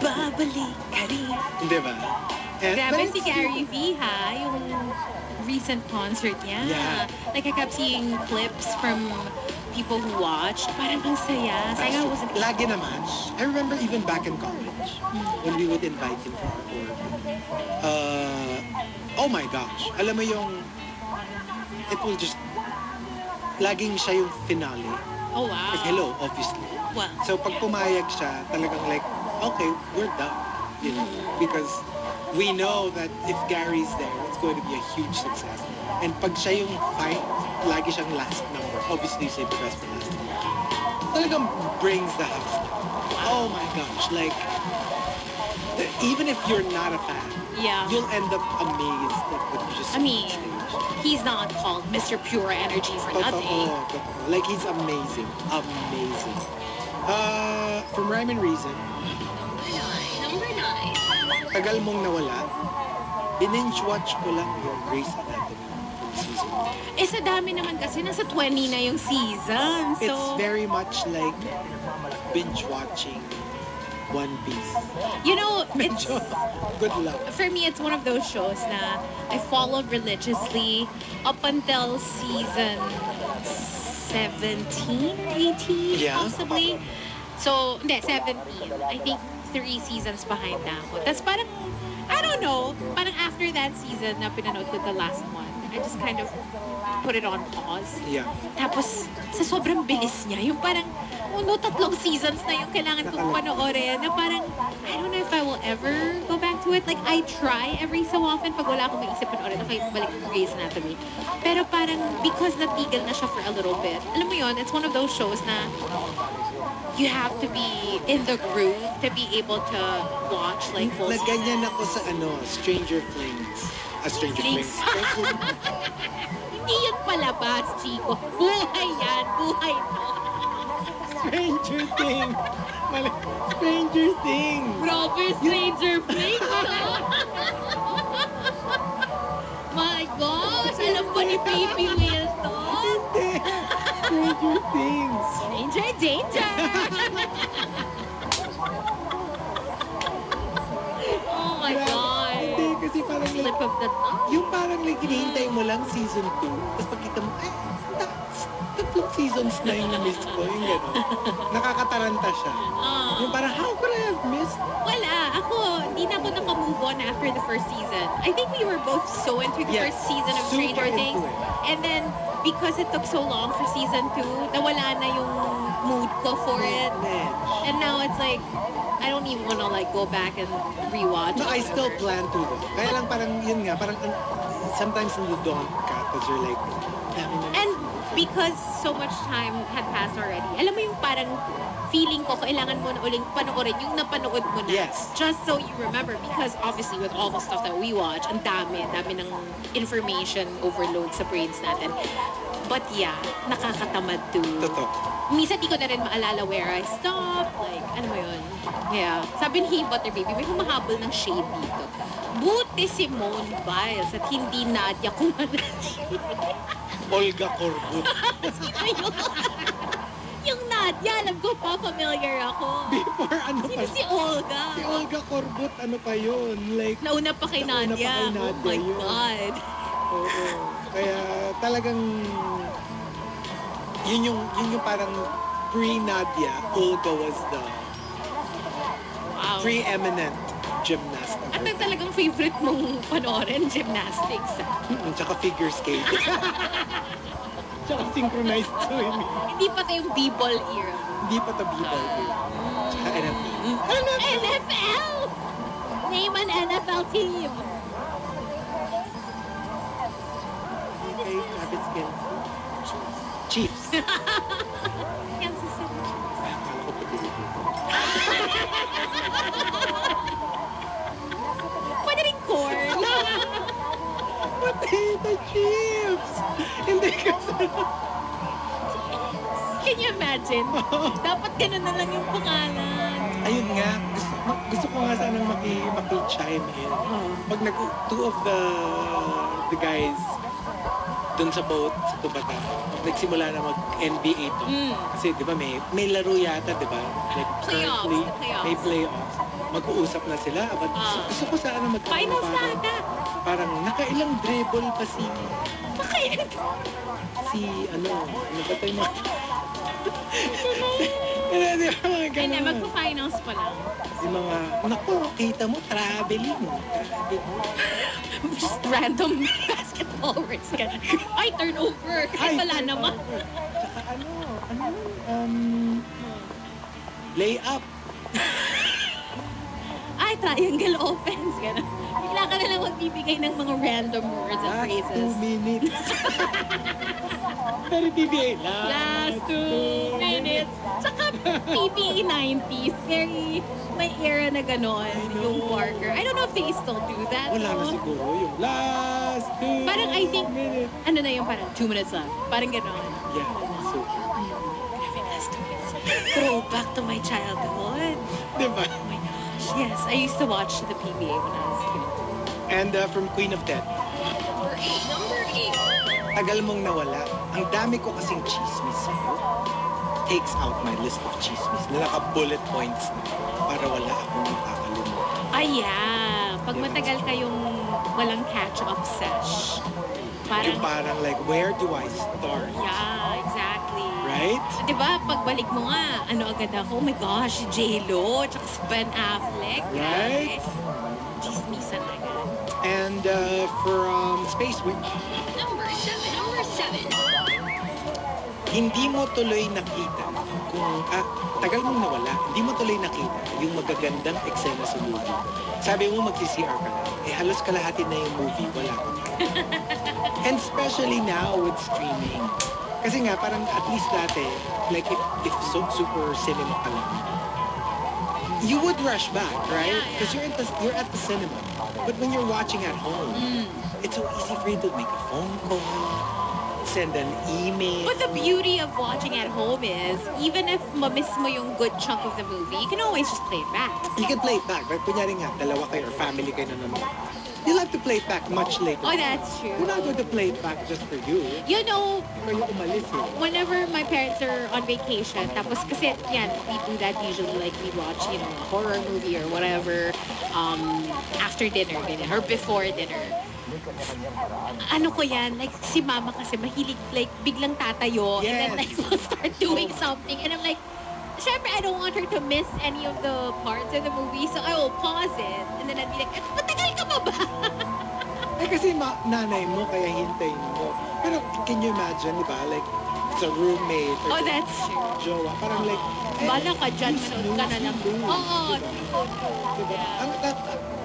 babalik ka rin. Di ba? Grabe si Gary V, ha? Yung recent concert niya. Yeah. Like, I kept seeing clips from people who watched. Parang ang saya. Sayang I wasn't... Lagi naman. I remember even back in college, when we would invite him for our work. Oh my gosh. Alam mo yung... It will just... Laging siya yung finale. Oh, wow. Like, hello, obviously. Wow. So, pag pumayag siya, talagang like, okay, we're done. You know? Because we know that if Gary's there, it's going to be a huge success. And pag siya yung fight, lagi siyang last number. Obviously, save the best for last number. Talagang brings the house down. Oh my gosh, like, even if you're not a fan, Yeah. you'll end up amazed at what you just I mean, he's not called Mr. Pure Energy for nothing. Totoo. Like, he's amazing. Amazing. From Rhyme and Reason, Number 9. tagal mong nawala, binge-watch ko lang yung Grey's Anatomy from season 1. Eh, sa dami naman kasi, nasa 20 na yung season. So, It's very much like binge-watching One Piece. you know, it's... Medyo, good luck. For me, it's one of those shows na I followed religiously up until season 17 or 18, Yeah. possibly. So, hindi, 17. I think 3 seasons behind na ako. Tapos parang, I don't know, parang after that season na pinanood ko the last one, I just kind of put it on pause. Yeah. Tapos, sa sobrang bilis niya, yung parang, oh no, 3 seasons na yung kailangan kong panoorin, na parang, I don't know if I will ever go back to it. Like, I try every so often, pag wala akong maisip panoorin, okay, balik ko Grey's Anatomy. Pero parang, because natigil na siya for a little bit, alam mo yun, it's one of those shows na, you have to be in the groove to be able to watch, like, full Nagganyan ako sa Stranger Flings. Stranger Flings. Hindi yun palabas, Chico. Buhay yan. Buhay to. Stranger Things. Mali. Stranger Things. Grabe, Stranger Things. My gosh, alam ba ni Baby Will to? Hindi. Stranger Things. Stranger Danger. Oh my God. Hindi, kasi parang like, Slip of the tongue. yung parang like, hinihintay mo lang season 2, tapos pagkita mo, ay, tatlong seasons na yung na-miss ko, yung gano'n. Nakakataranta siya. Yung parang, how could I have missed? Wala. Ako, hindi na ako naka-move on after the first season. I think we were both so into the Yes, first season of super Stranger into Things. it. And then, because it took so long for season 2, nawala na yung mood ko for it. Medj. And now it's like, I don't even want to like go back and rewatch. No, or I still whatever. plan to though. Kaya lang parang, yun nga, parang sometimes nandudon ka because you're like, dami na. And because so much time had passed already, alam mo yung parang feeling ko, kailangan mo na uling panoorin yung napanood mo na. Yes. Just so you remember. Because obviously with all the stuff that we watch, ang dami ng information overload sa brains natin. But yeah, nakakatamad to. Totoo. Minsan di ko na rin maalala where I stopped. Like, ano mo yun? Yeah. Sabi ni Butter Baby, may humahabol ng shade dito. Buti Simone Biles at hindi Nadia Comaneci. Olga Corbut. Sino yun? Yung Nadia, alam ko pa, familiar ako. Before ano Sino pa? si Olga? Si Olga Corbut, ano pa yun? Like, Nauna pa kay Nauna pa Nadia. kay Oh Nadia my yun. God. oo. Kaya talagang, yun yung parang pre-Nadia, Olga was the Wow. preeminent gymnast. At ang talagang favorite mong panoorin, gymnastics. Tsaka figure skate. Tsaka synchronized swimming. Hindi pa ito yung b-ball era. Hindi pa tabibal yun. Tsaka NFL. NFL! Name an NFL team. Okay, Travis Kelce. Chiefs. Kansas City. Ay, akala ko Pilipino. Pwede rin corn. Potato chips! Hindi kasi. Can you imagine? Dapat ganun na lang yung pangalan. Ayun nga, gusto ko nga sanang maki-chime in. Pag two of the guys dun sa boat, sa Tubata, nagsimula na mag-NBA to. Kasi di ba may laro yata, di ba? Like Playoffs, currently, the playoffs. may playoffs. mag-uusap na sila. But gusto ko sana Finals na ata. parang nakailang dribble pa si ano ba tayo mga... Di ba mga Hindi, ganun? magpa-finals pa lang. Yung mga, naku, kita mo, traveling. Just random basketball words ka na. Ay, turnover. Ay, wala naman. Tsaka layup. Ay, triangle offense. Gano'n. Bigla ka na lang magbibigay ng mga random words and Last phrases. 2 minutes. Pero PBA, Last 2 minutes. Tsaka PBA 90s. Very, may era na gano'n. Yung Parker. I don't know if they still do that. Wala na no? siguro yung last 2 Parang I think, minutes. ano na yung parang 2 minutes left. Parang gano'n. Yeah, so, Grabe, last 2 minutes. Throwback to my childhood. diba? Oh my gosh. Yes, I used to watch the PBA when I was young. And from Queen of Death, Number 8. tagal mong nawala. Ang dami ko kasing chismis sa'yo. Takes out my list of chismis na naka-bullet points na para wala akong makakalimutan. Ay, yeah. Pag matagal kayong walang catch-up sesh. Yung Parang, parang like, where do I start? yeah, exactly. Right? Diba, pagbalik mo nga, ano agad ako, oh my gosh, si J-Lo, tsaka si Ben Affleck. Right? Chismisan agad. And from Space Witch, Number 7. Number 7. hindi mo tuloy nakita kung, tagal mong nawala, hindi mo tuloy nakita yung magagandang eksena sa movie. Sabi mo magsi-CR ka lang, halos kalahati na yung movie, wala ka pa. And especially now with streaming. Kasi nga, parang at least dati, like if super cinema ka lang, you would rush back, right? Because you're at the cinema. But when you're watching at home, it's so easy for you to make a phone call, send an email. But the beauty of watching at home is, even if mamiss mo yung good chunk of the movie, you can always just play it back. You can play it back. Right? Kunyari nga, dalawa kayo or family kayo na naman. You'll have to play it back much later. Oh, that's true. You're not going to play it back just for you. You know, Kayo umalis eh. whenever my parents are on vacation, tapos kasi, yan, we do that usually, like we watch, you know, a horror movie or whatever, after dinner, ganyan, or before dinner. Ano ko yan, like, si mama kasi mahilig, like, biglang tatayo, and then, Yes. like, we'll start doing something, and I'm like, syempre, I don't want her to miss any of the parts of the movie, so I will pause it, and then I'd be like, matagal ka pa ba? Eh kasi nanay mo, kaya hintayin mo. Pero can you imagine, di ba? Like, it's a roommate or Oh, that's true. jowa. Parang like, Bala ka dyan, you manood ka na lang. snooze, Oo, diba? Diba?